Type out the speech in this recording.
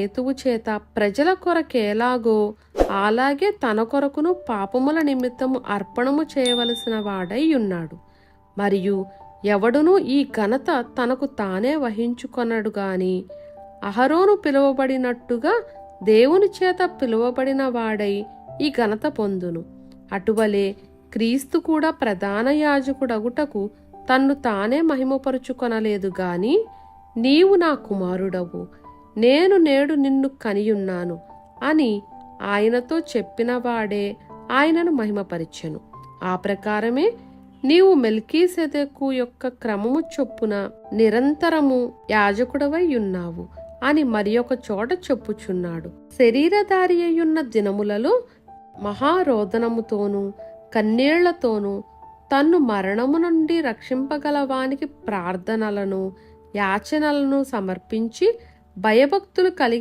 హేతువు చేత ప్రజల కొరకేలాగో అలాగే తన కొరకును పాపముల నిమిత్తము అర్పణము చేయవలసిన వాడై ఉన్నాడు. మరియు ఎవడునూ ఈ ఘనత తనకు తానే వహించుకొనడు గాని అహరోను పిలువబడినట్టుగా దేవుని చేత పిలువబడిన వాడై ఈ ఘనత పొందును. అటువలే క్రీస్తు కూడా ప్రధాన యాజకుడగుటకు తన్ను తానే మహిమపరుచుకొనలేదు గాని, నీవు నా కుమారుడవు, నేను నేడు నిన్ను కనియున్నాను అని ఆయనతో చెప్పిన వాడే ఆయనను మహిమపరిచెను. ఆ ప్రకారమే నీవు మెల్కీసెదెకు యొక్క క్రమము చొప్పున నిరంతరము యాజకుడవై ఉన్నావు అని మరి ఒక చోట చెప్పుచున్నాడు. శరీరధారి అయ్యున్న దినములలో మహారోదనముతోనూ కన్నీళ్లతోనూ తన్ను మరణము నుండి రక్షింపగలవానికి ప్రార్థనలను యాచనలను సమర్పించి భయభక్తులు కలిగి